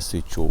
SHO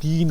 3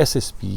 SSP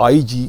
IG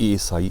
ASI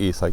ASI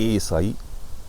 ASI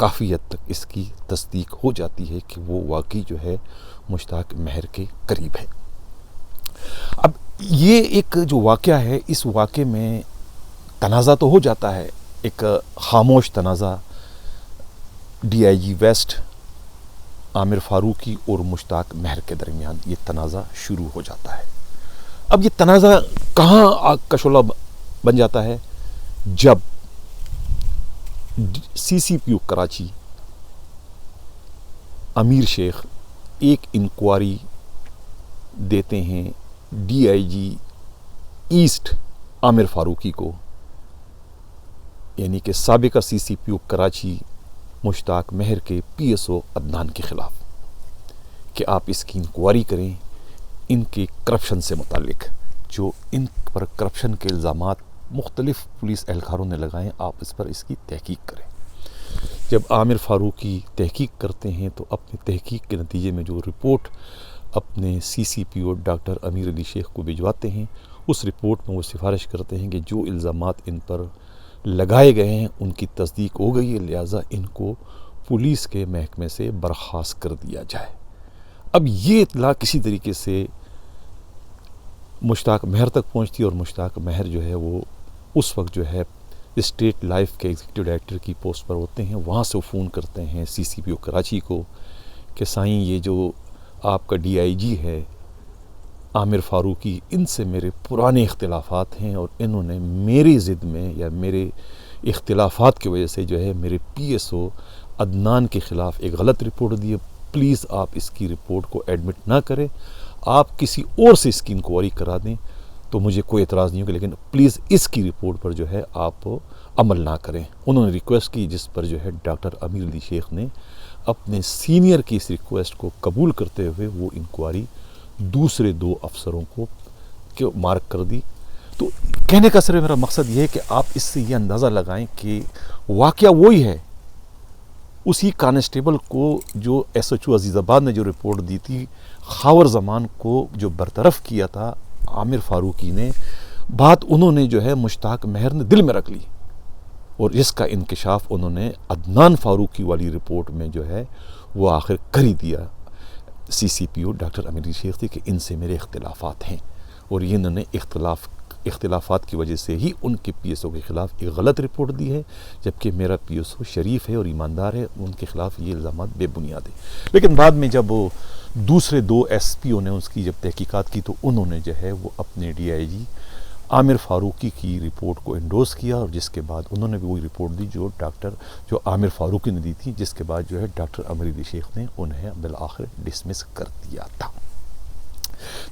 کافی حد تک اس کی تصدیق ہو جاتی ہے کہ وہ واقعی جو ہے مشتاق مہر کے قریب ہے۔ اب یہ ایک جو واقعہ ہے، اس واقعے میں تنازع تو ہو جاتا ہے، ایک خاموش تنازع ڈی آئی جی ویسٹ عامر فاروقی اور مشتاق مہر کے درمیان یہ تنازع شروع ہو جاتا ہے۔ اب یہ تنازع کہاں آگ کا شعلہ بن جاتا ہے؟ جب سی سی پی او کراچی امیر شیخ ایک انکوائری دیتے ہیں ڈی آئی جی ایسٹ عامر فاروقی کو، یعنی کہ سابقہ سی سی پی او کراچی مشتاق مہر کے پی ایس او عدنان کے خلاف، کہ آپ اس کی انکوائری کریں، ان کے کرپشن سے متعلق جو ان پر کرپشن کے الزامات مختلف پولیس اہلکاروں نے لگائے، آپ اس پر اس کی تحقیق کریں۔ جب عامر فاروقی تحقیق کرتے ہیں تو اپنی تحقیق کے نتیجے میں جو رپورٹ اپنے سی سی پی او ڈاکٹر امیر علی شیخ کو بھجواتے ہیں، اس رپورٹ میں وہ سفارش کرتے ہیں کہ جو الزامات ان پر لگائے گئے ہیں ان کی تصدیق ہو گئی ہے، لہٰذا ان کو پولیس کے محکمے سے برخاست کر دیا جائے۔ اب یہ اطلاع کسی طریقے سے مشتاق مہر تک پہنچتی ہے، اور مشتاق مہر جو ہے وہ اس وقت جو ہے اسٹیٹ لائف کے ایگزیکٹو ڈائریکٹر کی پوسٹ پر ہوتے ہیں۔ وہاں سے وہ فون کرتے ہیں سی سی پی او کراچی کو کہ سائیں یہ جو آپ کا ڈی آئی جی ہے عامر فاروقی، ان سے میرے پرانے اختلافات ہیں، اور انہوں نے میری ضد میں یا میرے اختلافات کی وجہ سے جو ہے میرے پی ایس او عدنان کے خلاف ایک غلط رپورٹ دی ہے، پلیز آپ اس کی رپورٹ کو ایڈمٹ نہ کریں، آپ کسی اور سے اس کی انکوائری کرا دیں تو مجھے کوئی اعتراض نہیں ہوگا، لیکن پلیز اس کی رپورٹ پر جو ہے آپ عمل نہ کریں۔ انہوں نے ریکویسٹ کی، جس پر جو ہے ڈاکٹر امیر علی شیخ نے اپنے سینئر کی اس ریکویسٹ کو قبول کرتے ہوئے وہ انکوائری دوسرے 2 افسروں کو مارک کر دی۔ تو کہنے کا صرف میرا مقصد یہ ہے کہ آپ اس سے یہ اندازہ لگائیں کہ واقعہ وہی ہے، اسی کانسٹیبل کو جو ایس ایچ او عزیز آباد نے جو رپورٹ دی تھی، خاور زمان کو جو برطرف کیا تھا عامر فاروقی نے، بات انہوں نے جو ہے مشتاق مہر نے دل میں رکھ لی، اور اس کا انکشاف انہوں نے عدنان فاروقی والی رپورٹ میں جو ہے وہ آخر کر ہی دیا سی سی پی او ڈاکٹر امیر علی شیخ تھی کہ ان سے میرے اختلافات ہیں، اور یہ انہوں نے اختلافات کی وجہ سے ہی ان کے پی ایس او کے خلاف ایک غلط رپورٹ دی ہے، جبکہ میرا پی ایس او شریف ہے اور ایماندار ہے، ان کے خلاف یہ الزامات بے بنیاد ہیں۔ لیکن بعد میں جب دوسرے 2 ایس پی او نے اس کی جب تحقیقات کی تو انہوں نے جو ہے وہ اپنے ڈی آئی جی عامر فاروقی کی رپورٹ کو انڈورس کیا، اور جس کے بعد انہوں نے بھی وہی رپورٹ دی جو عامر فاروقی نے دی تھی، جس کے بعد جو ہے ڈاکٹر امیر علی شیخ نے انہیں بالآخر ڈسمس کر دیا تھا۔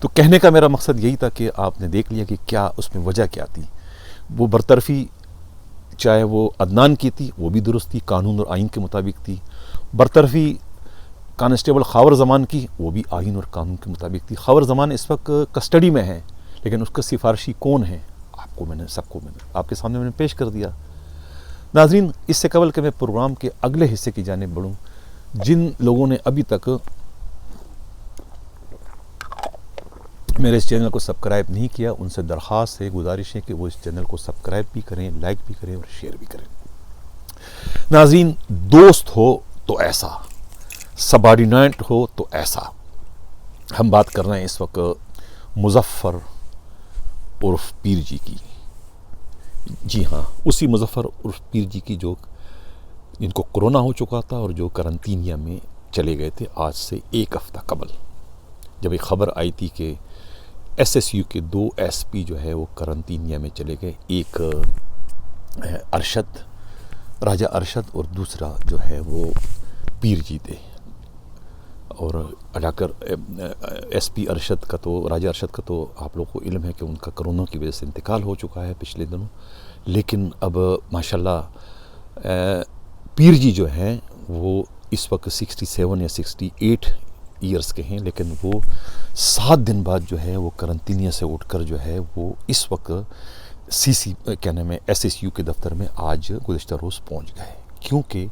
تو کہنے کا میرا مقصد یہی تھا کہ آپ نے دیکھ لیا کہ کیا اس میں وجہ کیا تھی۔ وہ برطرفی چاہے وہ عدنان کی تھی وہ بھی درست تھی، قانون اور آئین کے مطابق تھی، برطرفی کانسٹیبل خاور زمان کی وہ بھی آئین اور قانون کے مطابق تھی۔ خاور زمان اس وقت کسٹڈی میں ہے، لیکن اس کا سفارشی کون ہے سب کو میں نے آپ کے سامنے میں نے پیش کر دیا۔ ناظرین، اس سے قبل کہ میں پروگرام کے اگلے حصے کی جانب بڑھوں، جن لوگوں نے ابھی تک میرے اس چینل کو سبسکرائب نہیں کیا، ان سے درخواست ہے، گزارش ہے کہ وہ اس چینل کو سبسکرائب بھی کریں، لائک بھی کریں اور شیئر بھی کریں۔ ناظرین، دوست ہو تو ایسا، سبارڈینیٹ ہو تو ایسا۔ ہم بات کر رہے ہیں اس وقت مظفر عرف پیر جی کی، جی ہاں، اسی مظفر عرف پیر جی کی جو جن کو کرونا ہو چکا تھا اور جو کرنطینیا میں چلے گئے تھے آج سے 1 ہفتہ قبل، جب ایک خبر آئی تھی کہ ایس ایس یو کے 2 ایس پی جو ہے وہ کرنطینیا میں چلے گئے، ایک راجہ ارشد اور دوسرا جو ہے وہ پیر جی تھے۔ اور ڈاکٹر ایس پی ارشد کا تو راجہ ارشد کا تو آپ لوگوں کو علم ہے کہ ان کا کرونا کی وجہ سے انتقال ہو چکا ہے پچھلے دنوں، لیکن اب ماشاءاللہ پیر جی جو ہیں وہ اس وقت 67 یا 68 ایئرس کے ہیں، لیکن وہ 7 دن بعد جو ہے وہ کرنطینیا سے اٹھ کر جو ہے وہ اس وقت ایس ایس یو کے دفتر میں آج گزشتہ روز پہنچ گئے، کیونکہ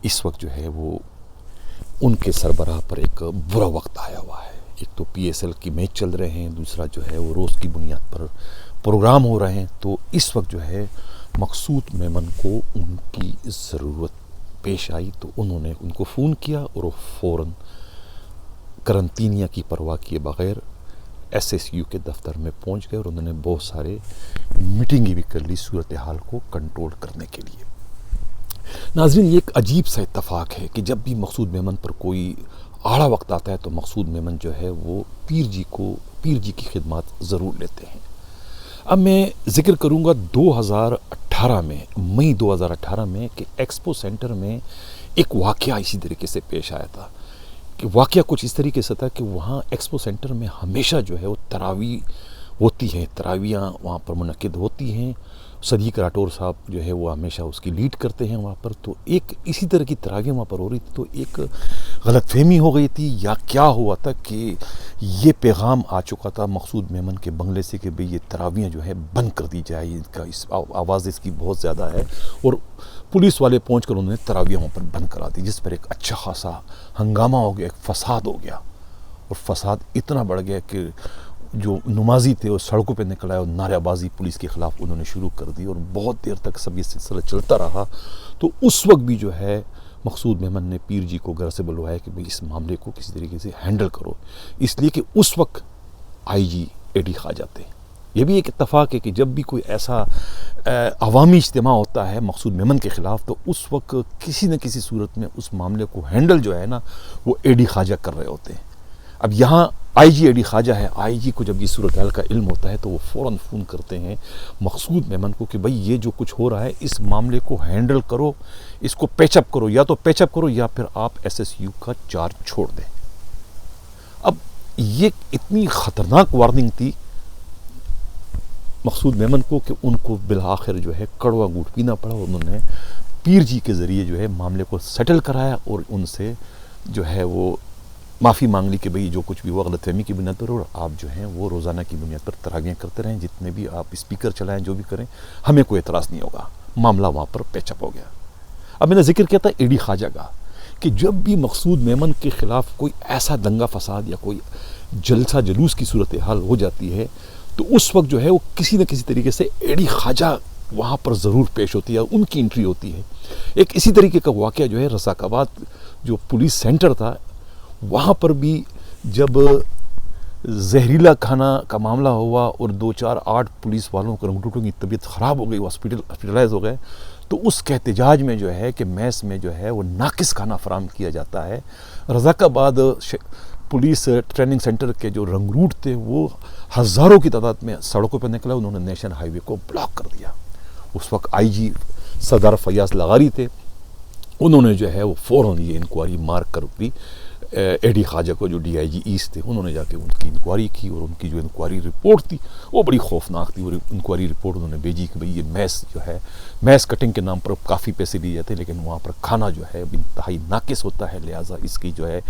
اس وقت جو ہے وہ ان کے سربراہ پر ایک برا وقت آیا ہوا ہے۔ ایک تو پی ایس ایل کی میچ چل رہے ہیں، دوسرا جو ہے وہ روز کی بنیاد پر پروگرام ہو رہے ہیں، تو اس وقت جو ہے مقصود میمن کو ان کی ضرورت پیش آئی تو انہوں نے ان کو فون کیا اور وہ فوراً قرنطینیہ کی پرواہ کیے بغیر SSU کے دفتر میں پہنچ گئے اور انہوں نے بہت سارے میٹنگیں بھی کر لی صورتحال کو کنٹرول کرنے کے لیے۔ ناظرین، یہ ایک عجیب سا اتفاق ہے کہ جب بھی مقصود میمن پر کوئی آڑا وقت آتا ہے تو مقصود میمن جو ہے وہ پیر جی کی خدمات ضرور لیتے ہیں۔ اب میں ذکر کروں گا 2018 میں، مئی 2018 میں، کہ ایکسپو سینٹر میں ایک واقعہ اسی طریقے سے پیش آیا تھا کہ واقعہ کچھ اس طریقے سے تھا کہ وہاں ایکسپو سینٹر میں ہمیشہ جو ہے وہ تراویح ہوتی ہیں، تراویحاں وہاں پر منعقد ہوتی ہیں۔ صدیق راٹور صاحب جو ہے وہ ہمیشہ اس کی لیڈ کرتے ہیں وہاں پر۔ تو ایک اسی طرح کی تراویح وہاں پر ہو رہی تھی تو ایک غلط فہمی ہو گئی تھی یا کیا ہوا تھا کہ یہ پیغام آ چکا تھا مقصود میمن کے بنگلے سے کہ بھئی یہ تراویحیں جو ہے بند کر دی جائے، ان کا آواز اس کی بہت زیادہ ہے، اور پولیس والے پہنچ کر انہوں نے تراویح وہاں پر بند کرا دی، جس پر ایک اچھا خاصا ہنگامہ ہو گیا، ایک فساد ہو گیا، اور فساد اتنا بڑھ گیا کہ جو نمازی تھے وہ سڑکوں پہ نکل آئے اور نعرہ بازی پولیس کے خلاف انہوں نے شروع کر دی، اور بہت دیر تک سب یہ سلسلہ چلتا رہا۔ تو اس وقت بھی جو ہے مقصود میمن نے پیر جی کو گھر سے بلوایا کہ بھئی اس معاملے کو کسی طریقے سے ہینڈل کرو، اس لیے کہ اس وقت IG AD خواجہ تھے۔ یہ بھی ایک اتفاق ہے کہ جب بھی کوئی ایسا عوامی اجتماع ہوتا ہے مقصود میمن کے خلاف تو اس وقت کسی نہ کسی صورت میں اس معاملے کو ہینڈل جو ہے نا وہ AD خواجہ کر رہے ہوتے ہیں۔ اب یہاں IG AD خواجہ ہے، IG کو جب یہ صورتحال کا علم ہوتا ہے تو وہ فوراً فون کرتے ہیں مقصود میمن کو کہ بھئی یہ جو کچھ ہو رہا ہے اس معاملے کو ہینڈل کرو، اس کو پیچ اپ کرو، یا تو پیچ اپ کرو یا پھر آپ SSU کا چارج چھوڑ دیں۔ اب یہ اتنی خطرناک وارننگ تھی مقصود میمن کو کہ ان کو بالآخر جو ہے کڑوا گھونٹ پینا پڑا، اور انہوں نے پیر جی کے ذریعے جو ہے معاملے کو سیٹل کرایا اور ان سے جو ہے وہ معافی مانگ لی کہ بھئی جو کچھ بھی ہوا غلط فہمی کی بنیاد پر، اور آپ جو ہیں وہ روزانہ کی بنیاد پر تراویحیں کرتے رہیں، جتنے بھی آپ اسپیکر چلائیں، جو بھی کریں، ہمیں کوئی اعتراض نہیں ہوگا۔ معاملہ وہاں پر پیچ اپ ہو گیا۔ اب میں نے ذکر کیا تھا AD خواجہ کا کہ جب بھی مقصود میمن کے خلاف کوئی ایسا دنگا فساد یا کوئی جلسہ جلوس کی صورتحال ہو جاتی ہے تو اس وقت جو ہے وہ کسی نہ کسی طریقے سے AD خواجہ وہاں پر ضرور پیش ہوتی ہے، ان کی انٹری ہوتی ہے۔ ایک اسی طریقے کا واقعہ جو ہے رضاک آباد جو پولیس سینٹر تھا، وہاں پر بھی جب زہریلا کھانا کا معاملہ ہوا اور 2-4-8 پولیس والوں کو رنگٹوٹوں کی طبیعت خراب ہو گئی، وہ ہاسپٹلائز ہو گئے، تو اس کے احتجاج میں جو ہے کہ میس میں جو ہے وہ ناقص کھانا فراہم کیا جاتا ہے۔ رضاک آباد پولیس ٹریننگ سینٹر کے جو رنگ روٹ تھے وہ ہزاروں کی تعداد میں سڑکوں پر نکلا، انہوں نے نیشنل ہائی وے کو بلاک کر دیا۔ اس وقت IG سردار فیاض لغاری تھے، انہوں نے جو ہے وہ فوراً یہ انکوائری مارک کر دی AD خواجہ کو، جو DIG ایسٹ تھے، انہوں نے جا کے ان کی انکوائری کی، اور ان کی جو انکوائری رپورٹ تھی وہ بڑی خوفناک تھی، اور انکوائری رپورٹ انہوں نے بھیجی کہ بھئی یہ میس جو ہے، میس کٹنگ کے نام پر کافی پیسے لیے جاتے ہیں لیکن وہاں پر کھانا جو ہے انتہائی ناقص ہوتا ہے، لہٰذا اس کی جو ہے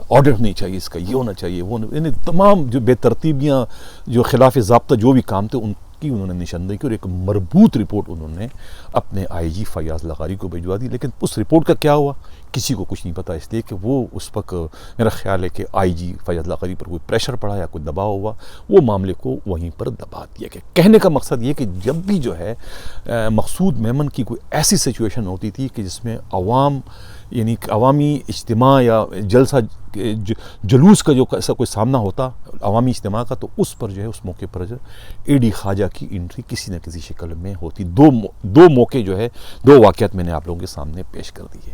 آڈٹ نہیں چاہیے، اس کا یہ ہونا چاہیے، وہ یعنی تمام جو بے ترتیبیاں، جو خلاف ضابطہ جو بھی کام تھے ان کی انہوں نے نشاندہی کی، اور ایک مربوط رپورٹ انہوں نے اپنے IG فیاض لغاری کو بھجوا دی۔ لیکن اس رپورٹ کا کیا ہوا کسی کو کچھ نہیں پتا، اس لیے کہ وہ اس وقت میرا خیال ہے کہ IG فیاض لغاری پر کوئی پریشر پڑا یا کوئی دباؤ ہوا، وہ معاملے کو وہیں پر دبا دیا گیا۔ کہنے کا مقصد یہ کہ جب بھی جو ہے مقصود میمن کی کوئی ایسی سچویشن ہوتی تھی کہ جس میں عوام یعنی عوامی اجتماع یا جلسہ جلوس کا جو ایسا کوئی سامنا ہوتا عوامی اجتماع کا، تو اس پر جو ہے اس موقع پر جو AD خواجہ کی انٹری کسی نہ کسی شکل میں ہوتی۔ دو موقع جو ہے، دو واقعات میں نے آپ لوگوں کے سامنے پیش کر دیے۔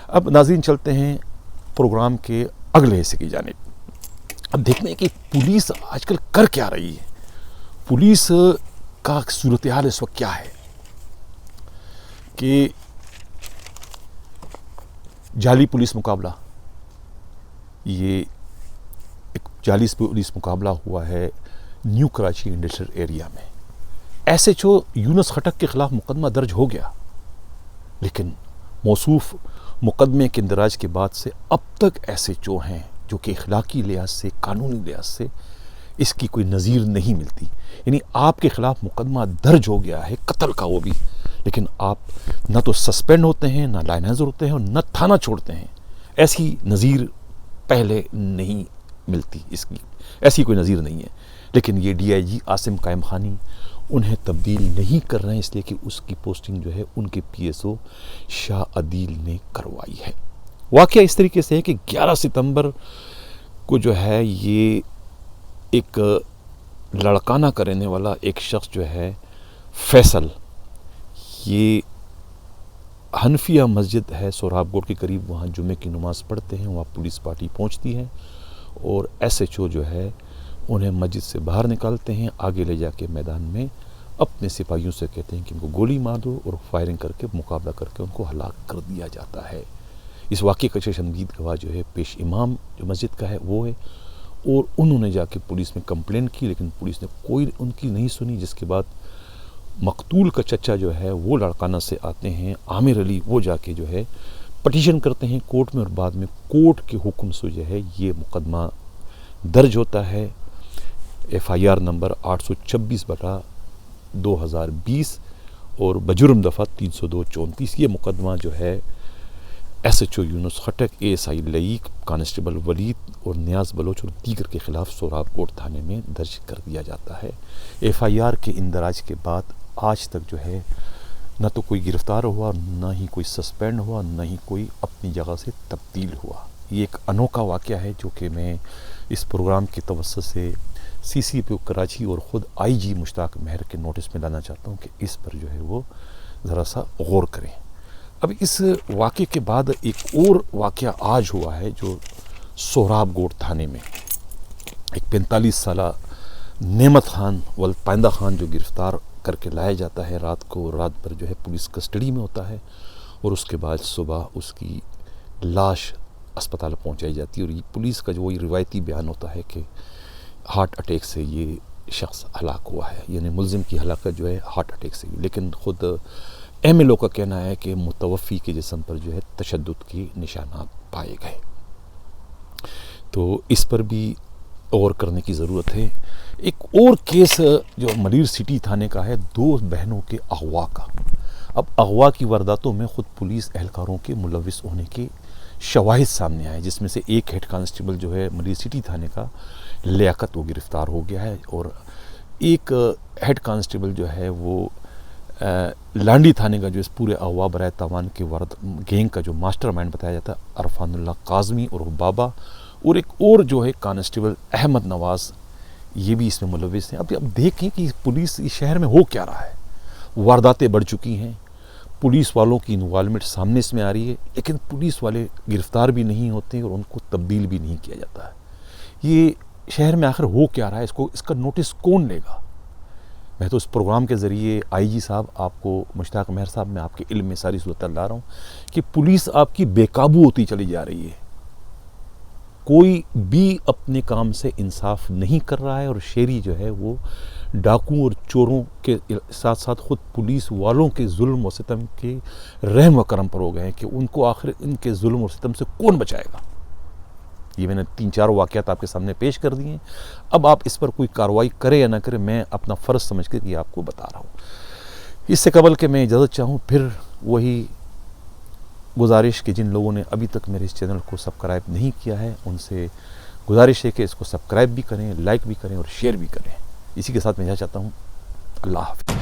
اب ناظرین چلتے ہیں پروگرام کے اگلے حصے کی جانب۔ اب دیکھتے ہیں کہ پولیس آج کل کر کیا رہی ہے، پولیس کا صورتحال اس وقت کیا ہے کہ جعلی پولیس مقابلہ، یہ ایک جعلی پولیس مقابلہ ہوا ہے نیو کراچی انڈسٹریل ایریا میں۔ SHO یونس خٹک کے خلاف مقدمہ درج ہو گیا، لیکن موصوف مقدمے کے اندراج کے بعد سے اب تک SHO ہیں جو کہ اخلاقی لحاظ سے، قانونی لحاظ سے اس کی کوئی نظیر نہیں ملتی۔ یعنی آپ کے خلاف مقدمہ درج ہو گیا ہے قتل کا، وہ بھی، لیکن آپ نہ تو سسپینڈ ہوتے ہیں، نہ لائن حاضر ہوتے ہیں، اور نہ تھانہ چھوڑتے ہیں۔ ایسی نظیر پہلے نہیں ملتی، اس کی ایسی کوئی نظیر نہیں ہے۔ لیکن یہ DIG عاصم قائم خانی انہیں تبدیل نہیں کر رہے ہیں، اس لیے کہ اس کی پوسٹنگ جو ہے ان کے پی ایس او شاہ عدیل نے کروائی ہے۔ واقعہ اس طریقے سے ہے کہ 11 ستمبر کو جو ہے یہ ایک لڑکانہ کرنے والا ایک شخص جو ہے فیصل، یہ حنفیہ مسجد ہے سوراب گوڑ کے قریب، وہاں جمعے کی نماز پڑھتے ہیں، وہاں پولیس پارٹی پہنچتی ہے اور ایس ایچ او جو ہے انہیں مسجد سے باہر نکالتے ہیں، آگے لے جا کے میدان میں اپنے سپاہیوں سے کہتے ہیں کہ ان کو گولی مار دو، اور فائرنگ کر کے مقابلہ کر کے ان کو ہلاک کر دیا جاتا ہے۔ اس واقعے کا شمشید گواہ جو ہے پیش امام جو مسجد کا ہے وہ ہے، اور انہوں نے جا کے پولیس میں کمپلین کی، لیکن پولیس نے کوئی ان کی نہیں سنی، جس کے بعد مقتول کا چچا جو ہے وہ لڑکانہ سے آتے ہیں، عامر علی، وہ جا کے جو ہے پٹیشن کرتے ہیں کورٹ میں، اور بعد میں کورٹ کے حکم سے جو ہے یہ مقدمہ درج ہوتا ہے، ایف آئی آر نمبر 826/2020 اور بجرم دفعہ 302-34۔ یہ مقدمہ جو ہے S H O Younis Khattak, A S I Laeeq, constable Waleed اور نیاز بلوچ اور دیگر کے خلاف سوراب گوڑ تھانے میں درج کر دیا جاتا ہے۔ ایف آئی آر کے اندراج کے بعد آج تک جو ہے نہ تو کوئی گرفتار ہوا، نہ ہی کوئی سسپینڈ ہوا، نہ ہی کوئی اپنی جگہ سے تبدیل ہوا۔ یہ ایک انوکھا واقعہ ہے جو کہ میں اس پروگرام کے توسط سے سی سی پی او کراچی اور خود آئی جی مشتاق مہر کے نوٹس میں لانا چاہتا ہوں کہ اس پر جو ہے وہ ذرا سا غور کریں۔ اب اس واقعے کے بعد ایک اور واقعہ آج ہوا ہے جو سوراب گوڑ تھانے میں ایک 45 سالہ نعمت خان پائندہ خان جو گرفتار کر کے لایا جاتا ہے رات کو، رات بھر جو ہے پولیس کسٹڈی میں ہوتا ہے، اور اس کے بعد صبح اس کی لاش اسپتال پہنچائی جاتی ہے، اور یہ پولیس کا جو وہی روایتی بیان ہوتا ہے کہ ہارٹ اٹیک سے یہ شخص ہلاک ہوا ہے، یعنی ملزم کی ہلاکت جو ہے ہارٹ اٹیک سے ہوئی، لیکن خود ایم ایل او کا کہنا ہے کہ متوفی کے جسم پر جو ہے تشدد کے نشانات پائے گئے۔ تو اس پر بھی غور کرنے کی ضرورت ہے۔ ایک اور کیس جو ملیر سٹی تھانے کا ہے، 2 بہنوں کے اغوا کا۔ اب اغوا کی وارداتوں میں خود پولیس اہلکاروں کے ملوث ہونے کے شواہد سامنے آئے، جس میں سے ایک ہیڈ کانسٹیبل جو ہے ملیر سٹی تھانے کا لیاقت وہ گرفتار ہو گیا ہے، اور ایک ہیڈ کانسٹیبل جو ہے وہ لانڈی تھانے کا جو اس پورے اغوا برائے تاوان کے گینگ کا جو ماسٹر مائنڈ بتایا جاتا ہے عرفان اللہ قاظمی اور بابا، اور ایک اور جو ہے کانسٹیبل احمد نواز، یہ بھی اس میں ملوث ہیں۔ اب دیکھیں کہ پولیس اس شہر میں ہو کیا رہا ہے، وارداتیں بڑھ چکی ہیں، پولیس والوں کی انوالومنٹ سامنے اس میں آ رہی ہے، لیکن پولیس والے گرفتار بھی نہیں ہوتے اور ان کو تبدیل بھی نہیں کیا جاتا ہے۔ یہ شہر میں آخر ہو کیا رہا ہے، اس کا نوٹس کون لے گا؟ میں تو اس پروگرام کے ذریعے آئی جی صاحب، آپ کو مشتاق مہر صاحب، میں آپ کے علم میں ساری صورتحال لا رہا ہوں کہ پولیس آپ کی بے قابو ہوتی چلی جا رہی ہے، کوئی بھی اپنے کام سے انصاف نہیں کر رہا ہے، اور شہری جو ہے وہ ڈاکوں اور چوروں کے ساتھ ساتھ خود پولیس والوں کے ظلم و ستم کے رحم و کرم پر ہو گئے ہیں کہ ان کو آخر ان کے ظلم و ستم سے کون بچائے گا۔ یہ میں نے 3-4 واقعات آپ کے سامنے پیش کر دیے ہیں، اب آپ اس پر کوئی کارروائی کرے یا نہ کرے، میں اپنا فرض سمجھ کر یہ آپ کو بتا رہا ہوں۔ اس سے قبل کہ میں اجازت چاہوں، پھر وہی گزارش کہ جن لوگوں نے ابھی تک میرے اس چینل کو سبسکرائب نہیں کیا ہے، ان سے گزارش ہے کہ اس کو سبسکرائب بھی کریں، لائک بھی کریں اور شیئر بھی کریں۔ اسی کے ساتھ میں یہاں چاہتا ہوں، اللہ حافظ۔